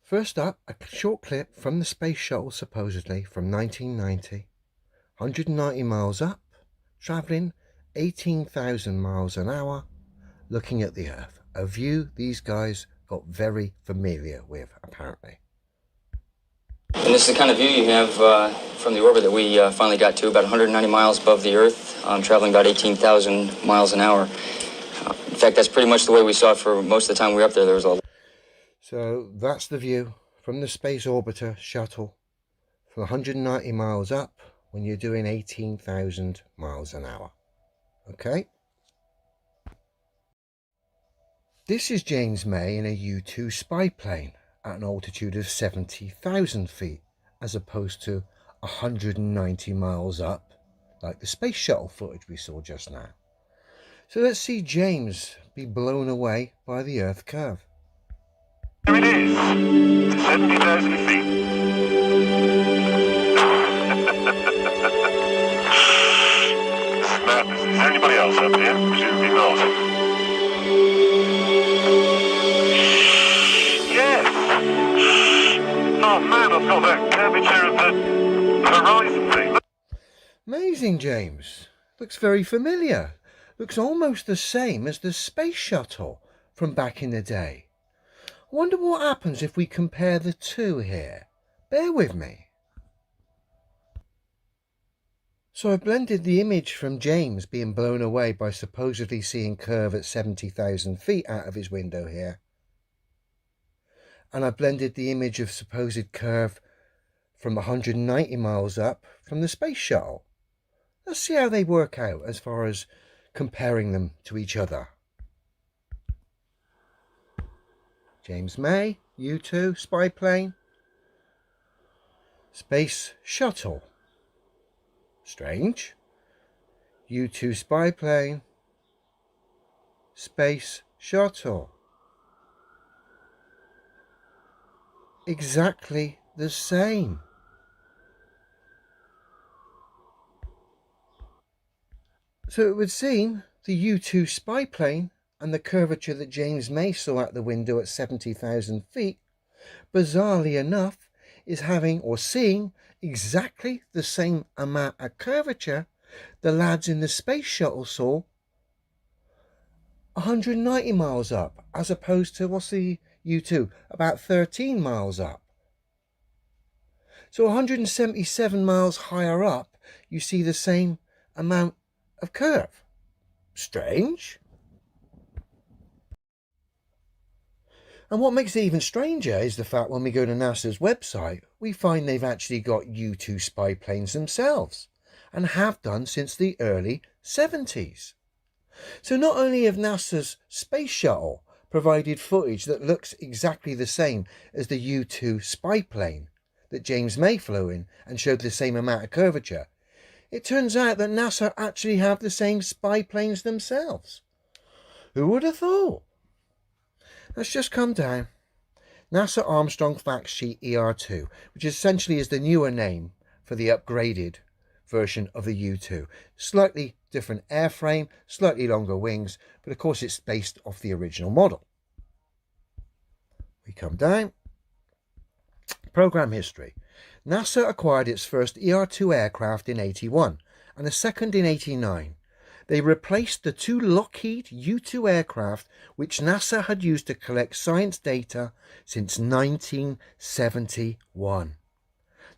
First up, a short clip from the space shuttle, supposedly from 1990. 190 miles up, travelling 18,000 miles an hour, looking at the Earth. A view these guys got very familiar with, apparently. And this is the kind of view you have from the orbit that we finally got to, about 190 miles above the Earth, traveling about 18,000 miles an hour. In fact, that's pretty much the way we saw it for most of the time we were up there. There was a... So that's the view from the space orbiter shuttle from 190 miles up when you're doing 18,000 miles an hour. Okay? This is James May in a U-2 spy plane at an altitude of 70,000 feet, as opposed to 190 miles up, like the space shuttle footage we saw just now. So let's see James be blown away by the Earth curve. There it is, 70,000 feet. Madness. Is there anybody else up here? Presumably not. Yes! Oh man, I've got that curvature of the horizon thing. Amazing, James. Looks very familiar. Looks almost the same as the space shuttle from back in the day. I wonder what happens if we compare the two here. Bear with me. So I blended the image from James being blown away by supposedly seeing curve at 70,000 feet out of his window here. And I blended the image of supposed curve from 190 miles up from the space shuttle. Let's see how they work out as far as comparing them to each other. James May, U-2, spy plane, space shuttle. Strange. U-2 spy plane, space shuttle. Exactly the same. So it would seem the U-2 spy plane and the curvature that James May saw out the window at 70,000 feet, bizarrely enough, is having or seeing exactly the same amount of curvature the lads in the space shuttle saw 190 miles up, as opposed to, what's the U-2, about 13 miles up. So 177 miles higher up, you see the same amount of curve. Strange. And what makes it even stranger is the fact when we go to NASA's website, we find they've actually got U-2 spy planes themselves, and have done since the early 70s. So not only have NASA's space shuttle provided footage that looks exactly the same as the U-2 spy plane that James May flew in and showed the same amount of curvature, it turns out that NASA actually have the same spy planes themselves. Who would have thought? Let's just come down. NASA Armstrong Fact Sheet ER2, which essentially is the newer name for the upgraded version of the U-2. Slightly different airframe, slightly longer wings, but of course it's based off the original model. We come down. Program history. NASA acquired its first ER2 aircraft in 81 and a second in 89. They replaced the two Lockheed U-2 aircraft which NASA had used to collect science data since 1971.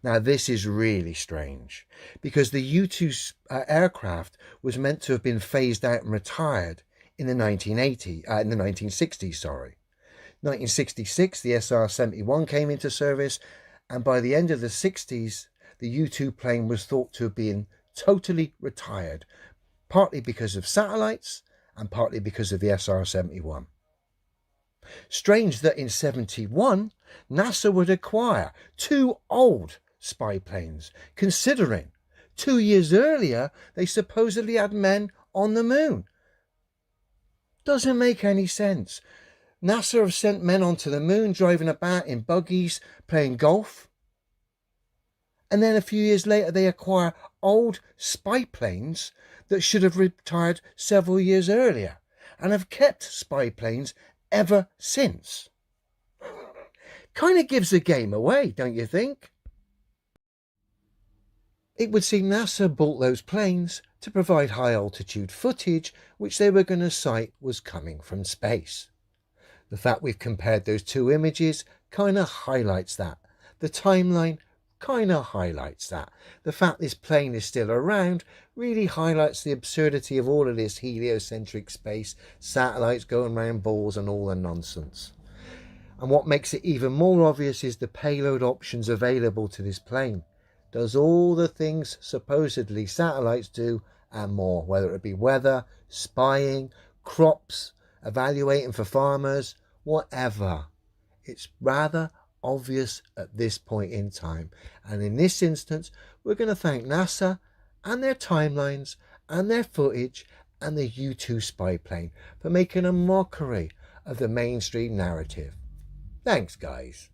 Now this is really strange because the U-2 aircraft was meant to have been phased out and retired in the 1960s, sorry. 1966 the SR-71 came into service, and by the end of the 60s the U-2 plane was thought to have been totally retired, partly because of satellites and partly because of the SR-71. Strange that in 71 NASA would acquire two old spy planes, considering 2 years earlier they supposedly had men on the moon. Doesn't make any sense. NASA have sent men onto the moon driving about in buggies playing golf, and then a few years later they acquire old spy planes that should have retired several years earlier and have kept spy planes ever since. Kind of gives the game away, don't you think? It would seem NASA bought those planes to provide high altitude footage which they were going to cite was coming from space. The fact we've compared those two images kind of highlights that. The timeline kind of highlights that. The fact this plane is still around really highlights the absurdity of all of this heliocentric space, satellites going around balls and all the nonsense. And what makes it even more obvious is the payload options available to this plane. Does all the things supposedly satellites do and more, whether it be weather, spying, crops, evaluating for farmers, whatever. It's rather obvious at this point in time. And in this instance, we're going to thank NASA and their timelines and their footage and the U-2 spy plane for making a mockery of the mainstream narrative. Thanks, guys.